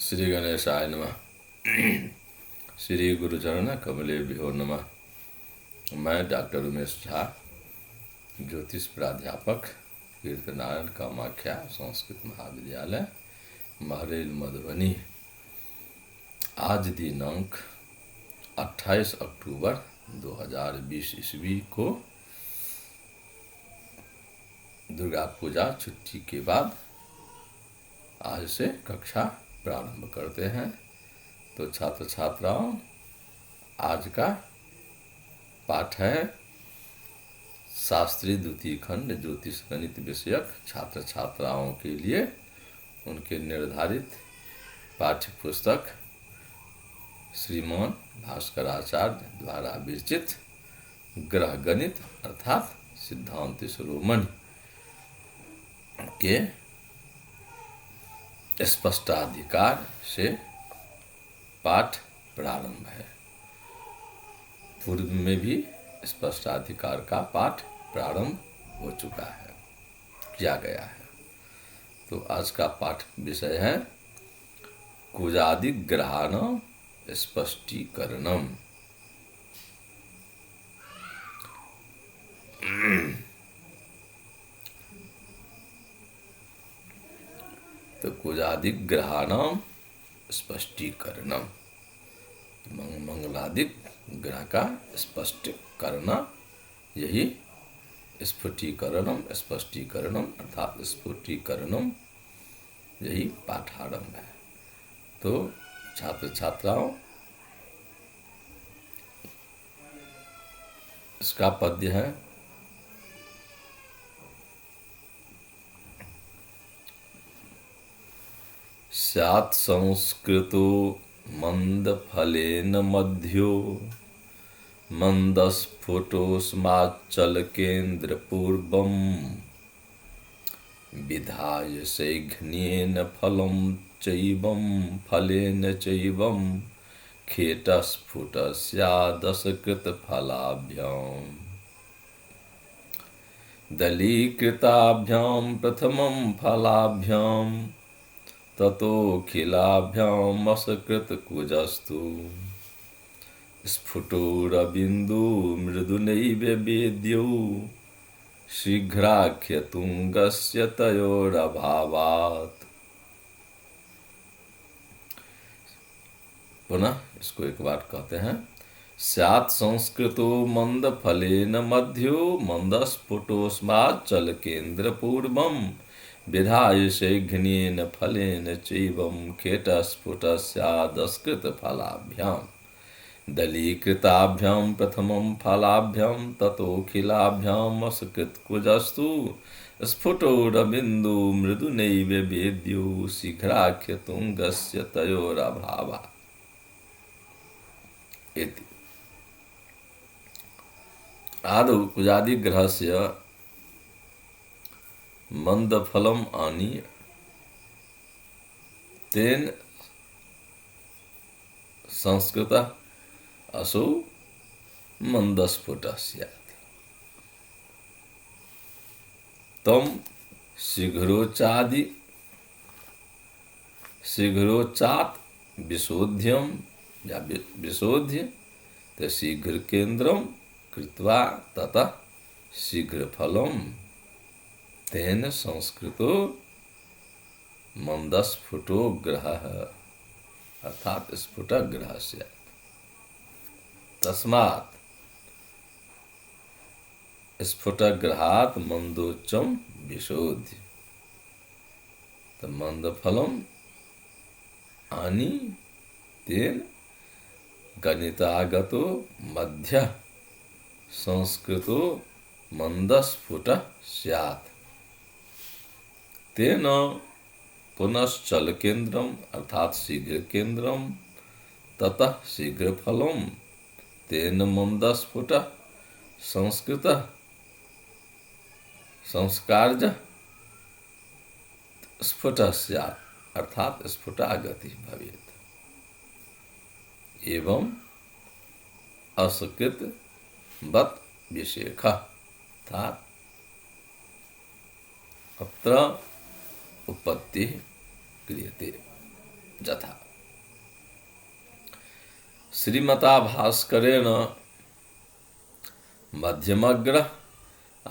श्री गणेशाय नमः। श्री गुरुचरण कमलेभ्यो नमः। मैं डॉक्टर उमेश झा, ज्योतिष प्राध्यापक, कीर्तनारायण कामाख्या संस्कृत महाविद्यालय, महरेल, मधुबनी। आज दिनांक 28 अक्टूबर 2020 ईस्वी को दुर्गा पूजा छुट्टी के बाद आज से कक्षा प्रारंभ करते हैं। तो छात्र छात्राओं, आज का पाठ है शास्त्री द्वितीय खंड ज्योतिष गणित विषयक छात्र छात्राओं के लिए उनके निर्धारित पाठ्य पुस्तक श्रीमान भास्कराचार्य द्वारा विरचित ग्रह गणित अर्थात सिद्धांत शिरोमणि के स्पष्टाधिकार से पाठ प्रारंभ है। पूर्व में भी स्पष्टाधिकार का पाठ प्रारंभ हो चुका है, किया गया है। तो आज का पाठ विषय है कुजादि ग्रहाणां स्पष्टीकरणम। तो कुजादि ग्रहाणां स्पष्टीकरणम, मंगलादिक ग्रह का स्पष्ट करना, यही स्फुटीकरणम, स्पष्टीकरणम अर्थात स्फुटीकरणम, यही पाठारंभ है। तो छात्र छात्राओं, इसका पद्य है स्यात् संस्कृतो मंदफलेन मध्यो मंदस्फुटोऽस्माच्चलकेन्द्रपूर्वम् विधाय सैघ्न्येन फलं चैवं फलेन चैवं खेटस्फुटस्यादसकृतफलाभ्याम् दलीकृताभ्यां प्रथमं फलाभ्यां ततोऽखिलाभ्याम् असकृतकुजस्तु स्फुटोरबिन्दु मृदुनैव वेद्यौ शीघ्राख्यतुङ्गस्य तयोरभावात्। पुनः इसको एक बार कहते हैं। स्यात् संस्कृतो मंदफलेन मध्यो मंदस्फुटोऽस्माच्चलकेन्द्रपूर्वम् विधाय सैघ्न्येन फलेन चैवं खेटस्फुटस्यादसकृतफलाभ्याम् दलीकृताभ्यां प्रथमं फलाभ्यां ततोऽखिलाभ्याम् असकृतकुजस्तु स्फुटोरबिन्दु मृदुनैव वेद्यो शीघ्राख्यतुङ्गस्य तयोरभावात्। इति आदौ कुजादि ग्रहस्य मंदफलम आनीय तेन संस्कृतः असौ मंदस्फुटः स्यात् तम शीघ्रोचात् विशोध्यम या विशोध्य शीघ्र केन्द्रम कृत्वा ततः शीघ्र फलम तेन संस्कृतो मंदस्फुटो ग्रह अर्थात स्फुट ग्रह स्यात् तस्मात् स्फुट ग्रहात् मंदोच्चम विशोध्य। तो मंदफलम आनी तेन गणितागतो मध्य संस्कृतो मंदस्फुट स्यात् तेन पुनश्चल केन्द्रम अर्थात शीघ्र केन्द्रम ततः शीघ्र फलम तेन मंदस्फुट संस्कृत संस्कारज स्फुट स्यात् अर्थात स्फुटागति भवेत् एवं असकृत बत विशेख अर्थात अत्र उत्पत्ति क्रियते। जथा श्रीमता भास्करेण मध्यमग्र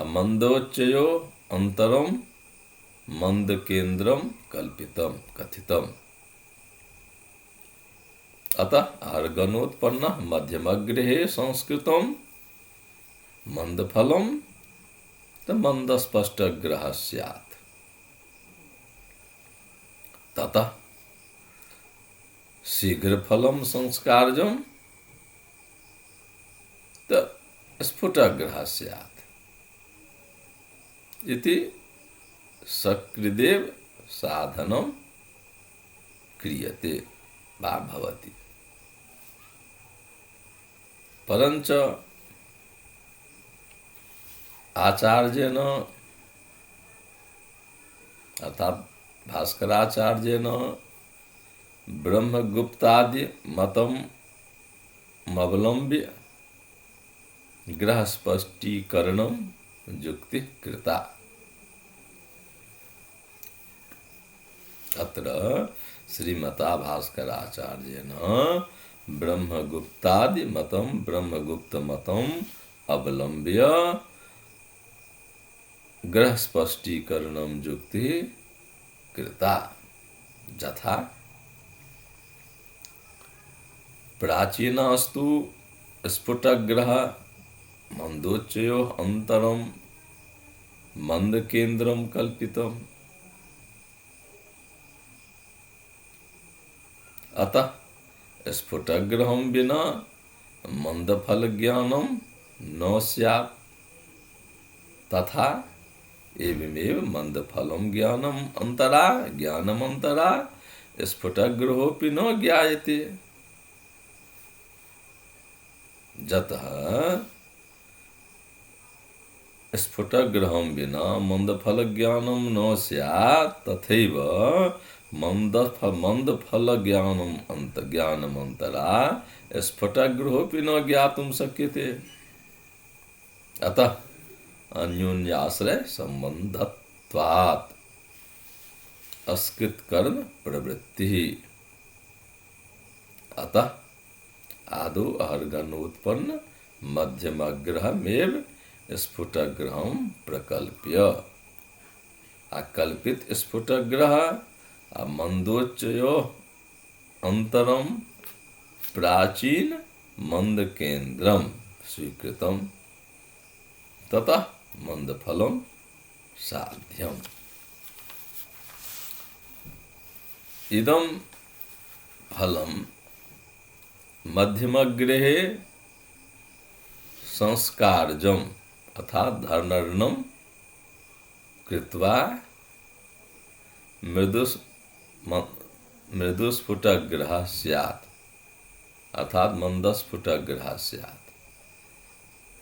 मंदोच्चयो अंतरम मंद केंद्रम कल्पितम कथितम। अतः अर्गणोत्पन्न मध्यमग्रे संस्कृतम मंदफलम तो मंदस्पष्ट ग्रह स्यात्। ततः शीघ्र फलम संस्कारजम तो स्फुटग्रह स्यात् इति सकृदेव साधनम क्रियते वा भवति। परंच आचार्येण अर्थात भास्कराचार्येण ब्रह्मगुप्तादि मतम अवलंब्य ग्रह स्पष्टीकरणम युक्ति कृता। अत्र श्रीमता भास्कराचार्येण ब्रह्मगुप्तादि मतम ब्रह्मगुप्त मतम अवलंब्य ग्रह स्पष्टीकरणम युक्ति कृता। यथा प्राचीनस्तु स्फुटग्रह मंदोच्चयो अंतरम मंद केंद्रम कल्पितम। अतः स्फुटग्रहं विना मंदफल ज्ञानम न स्यात् तथा एवमेव मंदफलम ज्ञानम अंतरा स्फुटग्रहोऽपि न ज्ञायते। जतः स्फुटग्रहं विना मंदफल ज्ञानम न स्यात् तथैव मंदफल ज्ञानम अंतरा स्फुटग्रहोऽपि न ज्ञातुं शक्यते। अतः अन्योन्याश्रय संबंधत्वात् अस्कृत कर्म प्रवृत्ति। अतः आदौ अर्गणोत्पन्न मध्यमग्रहमेव स्फुटग्रहं प्रकल्प्य अकल्पित स्फुटग्रह मंदोच्चयो अंतरम प्राचीन मंद केंद्रम स्वीकृतम ततः मंदफलम साध्यम। इदं फलम मध्यमग्रहे संस्कारजम अर्थात धर्नर्णम कृत्वा मृदुस्फुटग्रह स्यात् अर्थात मंदस्फुटग्रह स्यात्।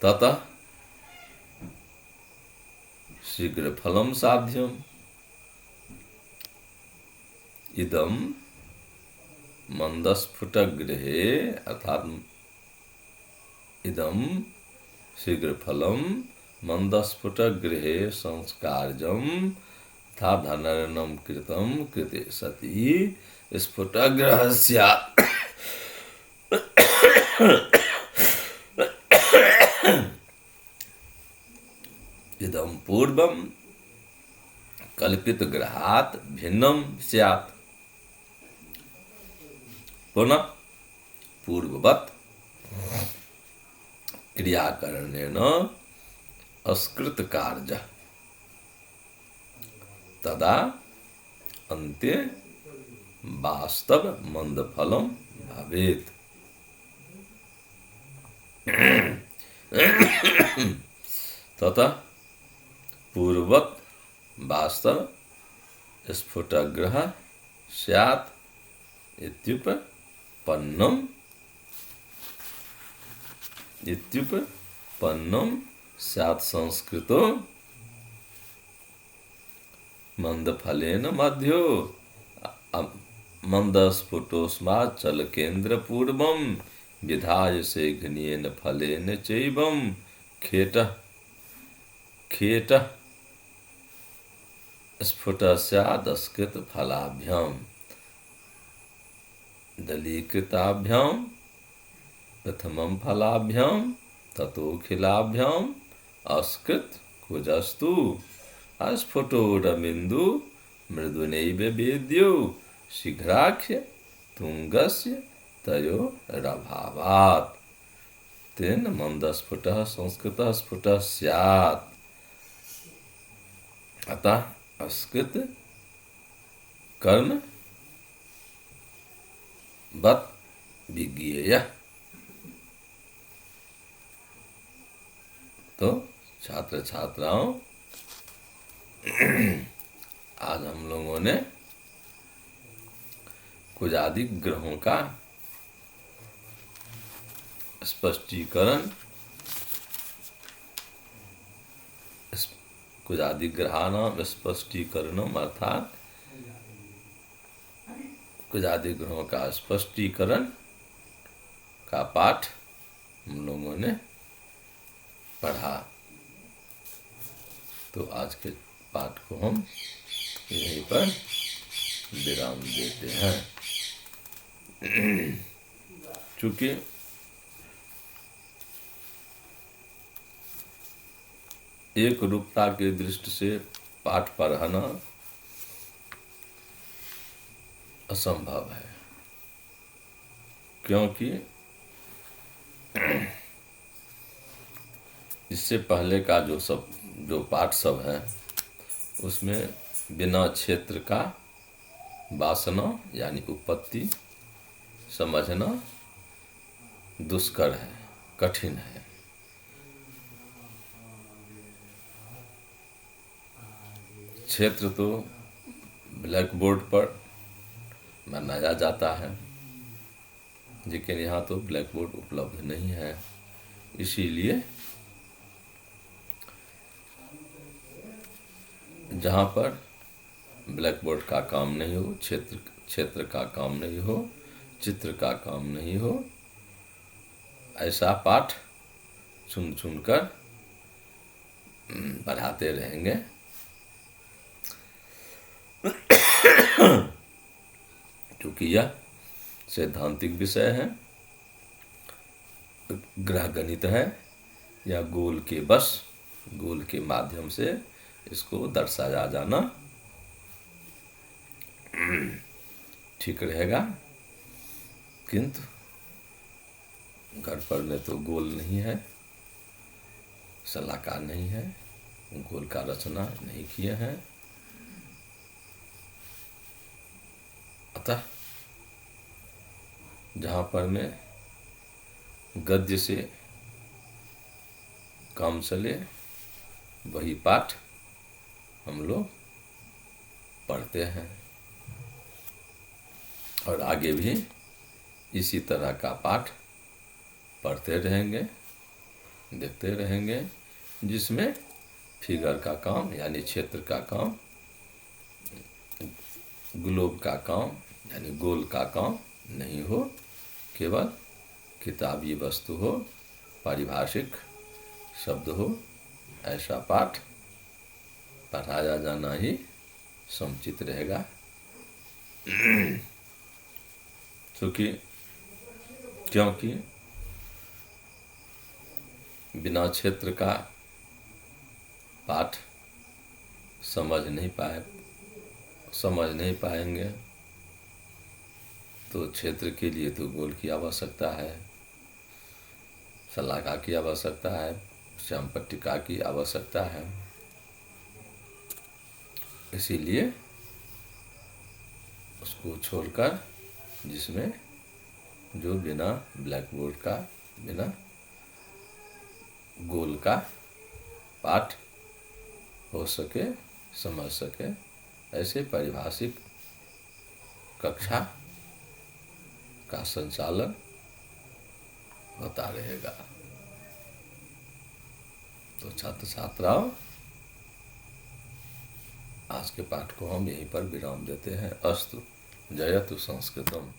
ततः शीघ्र फलम साध्यम। इदं मंदस्फुटग्रहे अर्थात इदं शीघ्र फलम मंदस्फुटग्रहे संस्कारजम था धनरणम कृतम कृते सति स्फुटग्रह स्यात्। इदं पूर्वं कल्पित ग्रहात् भिन्नं स्यात्। पुनः पूर्ववत् क्रियाकरणेन अस्कृत कार्य तदा अन्ते वास्तव मंदफलम भवेत्। ततः पूर्ववत् वास्तव स्फुटग्रह स्यात् इत्युपपन्नम स्यात् संस्कृतो मंदफलेन मध्यो मंदस्फुटोस्मात् चलकेन्द्र पूर्वं विधाय सेघ्नियेन फलेन चैवं खेटः स्फुट स्यादस्कृत फलाभ्याम। दलीकृताभ्यां प्रथमं फलाभ्यां ततोऽखिलाभ्याम् अस्कृत कुजस्तु स्फुटोरबिन्दु मृदुनैव वेद्यो शीघ्राख्य तुंगस्य तयोरभावात्। तेन मंदस्फुटः संस्कृतः स्फुटः स्यात्। अतः अस्कृत कर्म बत विज्ञेयः। तो छात्र छात्राओं, आज हम लोगों ने कुजादि ग्रहों का स्पष्टीकरण, कुजादि ग्रहाणां स्पष्टीकरणम अर्थात कुजादि ग्रहों का स्पष्टीकरण का पाठ हम लोगों ने पढ़ा। तो आज के पाठ को हम यहीं पर विराम देते हैं। चूंकि एक रूपता के दृष्टि से पाठ पढ़ाना असंभव है, क्योंकि इससे पहले का जो पाठ सब है उसमें बिना क्षेत्र का वासना यानी उत्पत्ति समझना दुष्कर है, कठिन है। क्षेत्र तो ब्लैक बोर्ड पर बनाया जाता है, लेकिन यहाँ तो ब्लैक बोर्ड उपलब्ध नहीं है। इसीलिए जहाँ पर ब्लैक बोर्ड का काम नहीं हो, क्षेत्र का काम नहीं हो, चित्र का काम नहीं हो, ऐसा पाठ चुन चुन कर पढ़ाते रहेंगे। क्योंकि यह सैद्धांतिक विषय है, ग्रह गणित है, या गोल के माध्यम से इसको दर्शाया जाना ठीक रहेगा। किंतु घर पर में तो गोल नहीं है, सलाहकार नहीं है, गोल का रचना नहीं किए हैं। अतः जहाँ पर में गद्य से काम चले वही पाठ हम लोग पढ़ते हैं, और आगे भी इसी तरह का पाठ पढ़ते रहेंगे, देखते रहेंगे, जिसमें फिगर का काम यानी क्षेत्र का काम, ग्लोब का काम यानी गोल का काम नहीं हो, केवल किताबी वस्तु हो, पारिभाषिक शब्द हो, ऐसा पाठ पढ़ाया जाना ही समुचित रहेगा। क्योंकि बिना क्षेत्र का पाठ समझ नहीं पाएंगे, तो क्षेत्र के लिए तो गोल की आवश्यकता है, शलाका की आवश्यकता है, श्याम पट्टिका की आवश्यकता है। इसीलिए उसको छोड़कर जिसमें जो बिना ब्लैक बोर्ड का, बिना गोल का पाठ हो सके, समझ सके, ऐसे पारिभाषिक कक्षा का संचालन होता रहेगा। तो छात्र छात्राओं, आज के पाठ को हम यहीं पर विराम देते हैं। अस्तु। जयतु संस्कृतम।